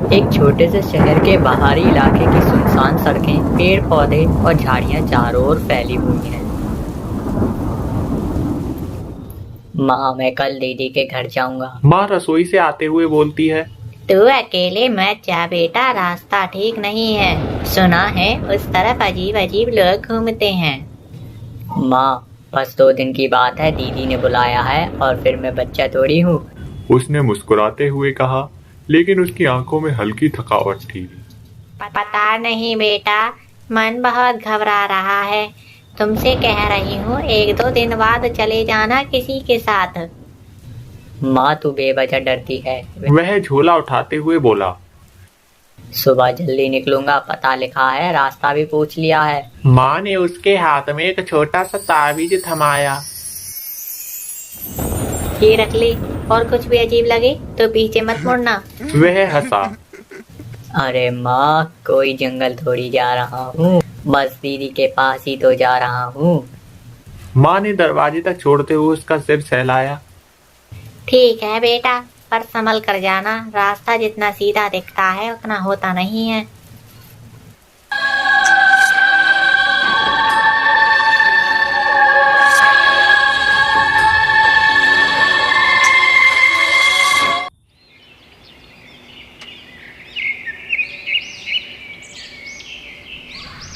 एक छोटे से शहर के बाहरी इलाके की सुनसान सड़कें, पेड़ पौधे और झाड़ियां चारों ओर फैली हुई हैं। माँ, मैं कल दीदी के घर जाऊंगा। माँ रसोई से आते हुए बोलती है। तू अकेले मत जा बेटा, रास्ता ठीक नहीं है। सुना है उस तरफ अजीब अजीब लोग घूमते हैं। माँ, बस 2 दिन की बात है, दीदी ने बुलाया है और फिर मैं बच्चा थोड़ी हूँ। उसने मुस्कुराते हुए कहा, लेकिन उसकी आंखों में हल्की थकावट थी। पता नहीं बेटा, मन बहुत घबरा रहा है। तुमसे कह रही हूँ 1-2 दिन बाद चले जाना किसी के साथ। माँ, तू बेवजह डरती है। वह झोला उठाते हुए बोला। सुबह जल्दी निकलूंगा, पता लिखा है, रास्ता भी पूछ लिया है। माँ ने उसके हाथ में एक छोटा सा ताबीज थमाया। ये रख ले, और कुछ भी अजीब लगे तो पीछे मत मुड़ना। वह हंसा। अरे माँ, कोई जंगल थोड़ी जा रहा हूँ, बस दीदी के पास ही तो जा रहा हूँ। माँ ने दरवाजे तक छोड़ते हुए उसका सिर सहलाया। ठीक है बेटा, पर संभल कर जाना। रास्ता जितना सीधा दिखता है उतना होता नहीं है।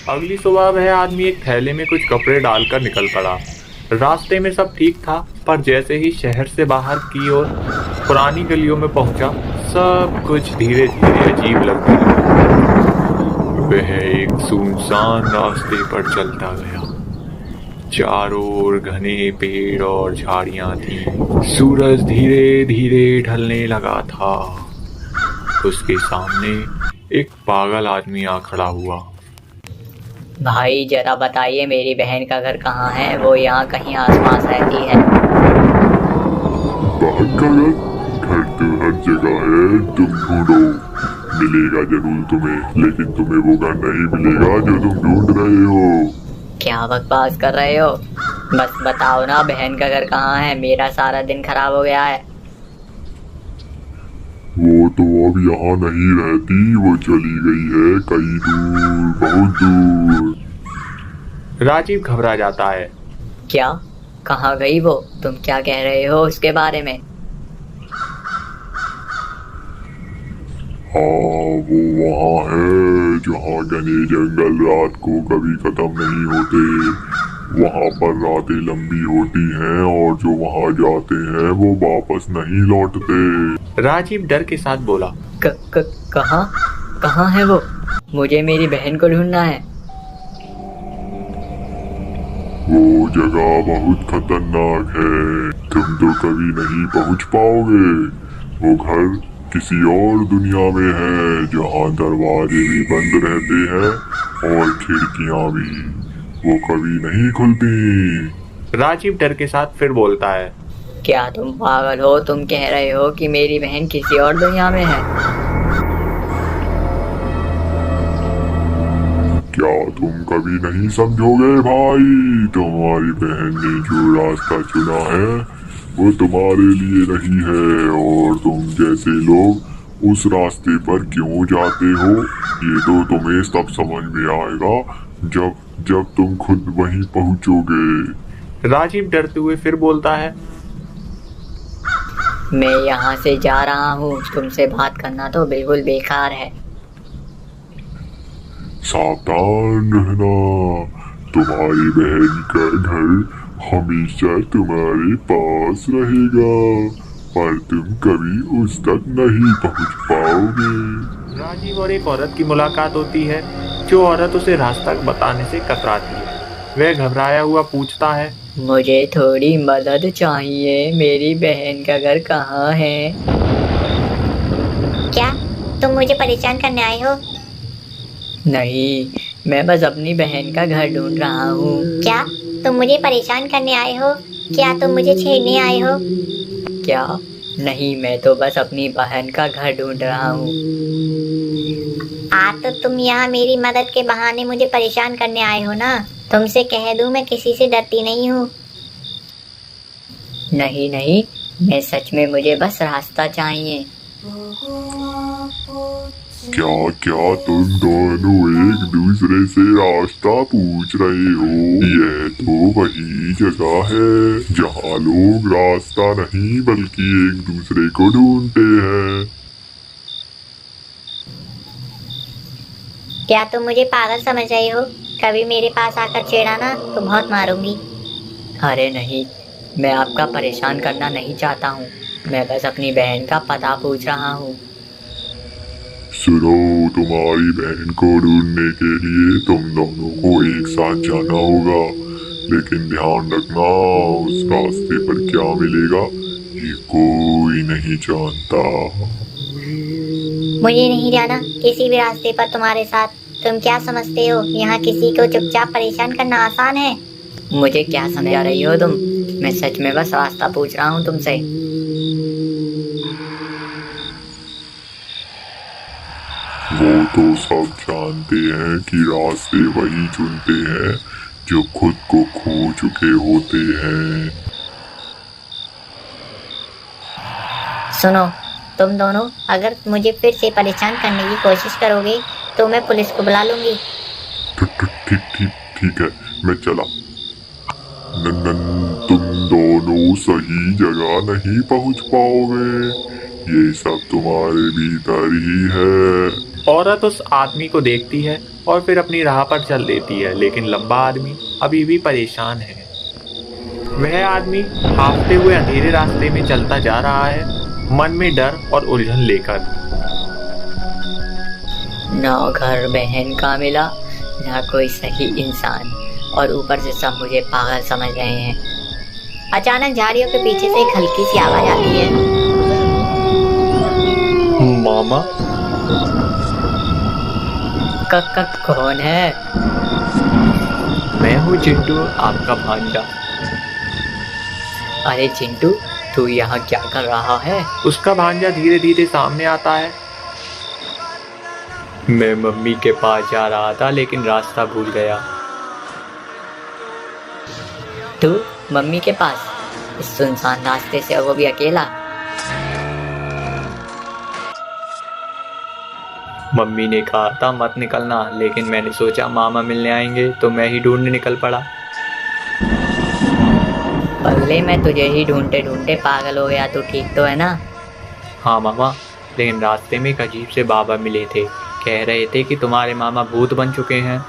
अगली सुबह वह आदमी एक थैले में कुछ कपड़े डालकर निकल पड़ा। रास्ते में सब ठीक था, पर जैसे ही शहर से बाहर की ओर पुरानी गलियों में पहुंचा, सब कुछ धीरे धीरे अजीब लगने लगा। वह एक सुनसान रास्ते पर चलता गया। चारों ओर घने पेड़ और झाड़ियां थीं। सूरज धीरे धीरे ढलने लगा था। उसके सामने एक पागल आदमी आ खड़ा हुआ। भाई, जरा बताइए मेरी बहन का घर कहाँ है? वो यहाँ कहीं आसपास रहती है। बहन का घर तो हर जगह है, तुम ढूंढो, मिलेगा जरूर तुम्हें, लेकिन तुम्हें वो घर नहीं मिलेगा जो तुम ढूंढ रहे हो। क्या बकवास कर रहे हो? बस बताओ ना, बहन का घर कहाँ है? मेरा सारा दिन खराब हो गया है। वो तो अब यहाँ नहीं रहती, वो चली गई है कहीं दूर, बहुत दूर। राजीव घबरा जाता है। क्या? कहाँ गई वो? तुम क्या कह रहे हो उसके बारे में? हाँ, वो वहाँ है जहाँ घने जंगल रात को कभी खत्म नहीं होते। वहाँ पर रातें लंबी होती हैं और जो वहाँ जाते हैं वो वापस नहीं लौटते। राजीव डर के साथ बोला। कहाँ? कहाँ है वो? मुझे मेरी बहन को ढूंढना है। वो जगह बहुत खतरनाक है, तुम तो कभी नहीं पहुंच पाओगे। वो घर किसी और दुनिया में है जहाँ दरवाजे भी बंद रहते हैं और खिड़कियाँ भी, वो कभी नहीं खुलती। राजीव डर के साथ फिर बोलता है। क्या तुम पागल हो? तुम कह रहे हो कि मेरी बहन किसी और दुनिया में है? क्या तुम कभी नहीं समझोगे भाई? तुम्हारी बहन ने जो रास्ता चुना है वो तुम्हारे लिए नहीं है, और तुम जैसे लोग उस रास्ते पर क्यों जाते हो ये तो तुम्हें सब समझ में आएगा जब तुम खुद वहीं पहुंचोगे। राजीव डरते हुए फिर बोलता है। मैं यहाँ से जा रहा हूँ, तुमसे बात करना तो बिल्कुल बेकार है। सावधान रहना, तुम्हारी बहन का घर हमेशा तुम्हारे पास रहेगा, पर तुम कभी उस तक नहीं पहुंच पाओगे। राजीव और एक औरत की मुलाकात होती है, जो औरत उसे रास्ता बताने से कतराती है। वह घबराया हुआ पूछता है। मुझे थोड़ी मदद चाहिए, मेरी बहन का घर कहाँ है? क्या तुम मुझे परेशान करने आए हो? नहीं, मैं बस अपनी बहन का घर ढूंढ रहा हूँ। क्या तुम मुझे परेशान करने आए हो? क्या तुम मुझे छेड़ने आए हो? क्या? नहीं, मैं तो बस अपनी बहन का घर ढूंढ रहा हूँ। तो तुम यहाँ मेरी मदद के बहाने मुझे परेशान करने आए हो ना? तुमसे कह दूं मैं किसी से डरती नहीं हूँ। नहीं नहीं, मैं सच में, मुझे बस रास्ता चाहिए। क्या क्या तुम दोनों एक दूसरे से रास्ता पूछ रहे हो? यह तो वही जगह है जहाँ लोग रास्ता नहीं बल्कि एक दूसरे को ढूंढते हैं। क्या तुम मुझे पागल समझ रहे हो? कभी मेरे पास आकर छेड़ा ना तो बहुत मारूंगी। अरे नहीं, मैं आपका परेशान करना नहीं चाहता हूँ। मैं बस अपनी बहन का पता पूछ रहा हूँ। सुनो, तुम्हारी बहन को ढूंढने के लिए तुम दोनों को एक साथ जाना होगा, लेकिन ध्यान रखना उस रास्ते पर क्या मिलेगा ये कोई नहीं जानता। मुझे नहीं जाना किसी भी रास्ते पर तुम्हारे साथ। तुम क्या समझते हो यहाँ किसी को चुपचाप परेशान करना आसान है? मुझे क्या समझा रही हो तुम? मैं सच में बस रास्ता पूछ रहा हूँ तुमसे। वो तो सब जानते हैं कि रास्ते वही चुनते हैं जो खुद को खो चुके होते हैं। सुनो, तुम दोनों अगर मुझे फिर से परेशान करने की कोशिश करोगे तो मैं पुलिस को बुला लूंगी। ठीक है, मैं चला। तुम दोनों सही जगह नहीं पहुंच पाओगे, ये सब तुम्हारे भीतर ही है। औरत उस आदमी को देखती है और फिर अपनी राह पर चल देती है, लेकिन लंबा आदमी अभी भी परेशान है। वह आदमी हाँफते हुए अंधेरे रास्ते में चलता जा रहा है, मन में डर और उलझन लेकर। ना घर बहन का मिला, ना कोई सही इंसान, और ऊपर से सब मुझे पागल समझ रहे हैं। अचानक झाड़ियों के पीछे से एक हल्की सी आवाज आती है। मामा? कौन है? मैं हूँ चिंटू, आपका भांजा। अरे चिंटू, तू यहाँ क्या कर रहा है? उसका भांजा धीरे धीरे सामने आता है। मैं मम्मी के पास जा रहा था लेकिन रास्ता भूल गया। तू मम्मी के पास? इस सुनसान रास्ते से, वो भी अकेला? मम्मी ने कहा था मत निकलना, लेकिन मैंने सोचा मामा मिलने आएंगे तो मैं ही ढूंढने निकल पड़ा। पगले, मैं तुझे ही ढूंढते ढूंढते पागल हो गया। तू ठीक तो है ना? हाँ मामा, लेकिन रास्ते में एक अजीब से बाबा मिले थे। कह रहे थे कि तुम्हारे मामा भूत बन चुके हैं।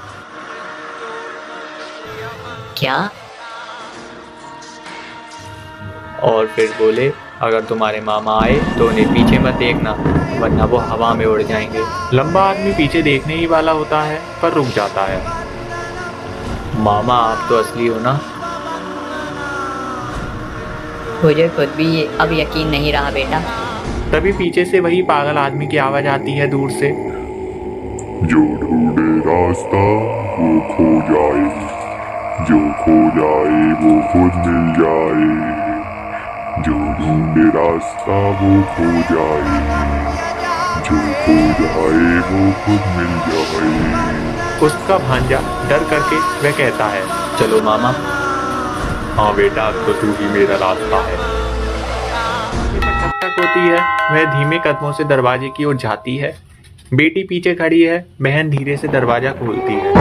क्या? और फिर बोले अगर तुम्हारे मामा आए तो उन्हें पीछे मत देखना, वरना वो हवा में उड़ जाएंगे। लंबा आदमी पीछे देखने ही वाला होता है पर रुक जाता है। मामा आप तो असली हो ना? मुझे खुद भी अब यकीन नहीं रहा बेटा। तभी पीछे से वही पागल आदमी की आवाज आती है दूर से। जो ढूंढे रास्ता वो खो जाए, जो खो जाए वो खुद मिल जाए। जो ढूंढे रास्ता वो खो जाए, जो खो जाए वो खुद मिल जाए। उसका भांजा डर करके वह कहता है, चलो मामा। हाँ बेटा, अब तो तू ही मेरा रास्ता है। ठक होती है, वह धीमे कदमों से दरवाजे की ओर जाती है। बेटी पीछे खड़ी है, बहन धीरे से दरवाजा खोलती है।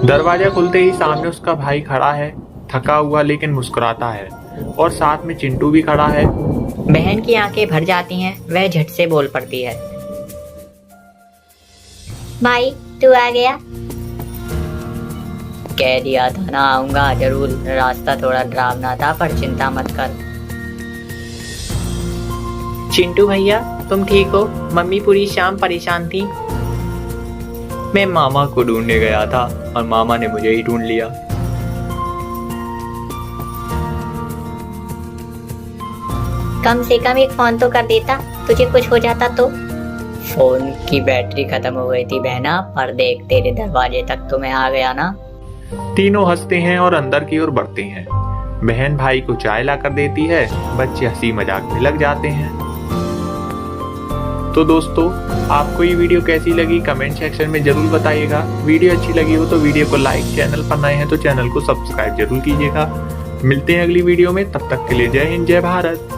दरवाजा खुलते ही सामने उसका भाई खड़ा है, थका हुआ लेकिन मुस्कुराता है, और साथ में चिंटू भी खड़ा है। बहन की आंखें भर जाती हैं, वह झट से बोल पड़ती है, भाई तू आ गया? कह दिया था ना आऊंगा जरूर। रास्ता थोड़ा डरावना था पर चिंता मत कर। चिंटू भैया तुम ठीक हो? मम्मी पूरी शाम परेशान थी। मैं मामा को ढूंढने गया था और मामा ने मुझे ही ढूंढ लिया। कम से कम एक फोन तो कर देता, तुझे कुछ हो जाता तो। फोन की बैटरी खत्म हो गई थी बहना, पर देख तेरे दरवाजे तक तो मैं आ गया ना। तीनों हंसते हैं और अंदर की ओर बढ़ते हैं। बहन भाई को चाय ला कर देती है, बच्चे हंसी मजाक में लग जाते हैं। तो दोस्तों, आपको ये वीडियो कैसी लगी कमेंट सेक्शन में जरूर बताइएगा। वीडियो अच्छी लगी हो तो वीडियो को लाइक, चैनल पर नए हैं तो चैनल को सब्सक्राइब जरूर कीजिएगा। मिलते हैं अगली वीडियो में, तब तक के लिए जय हिंद जय भारत।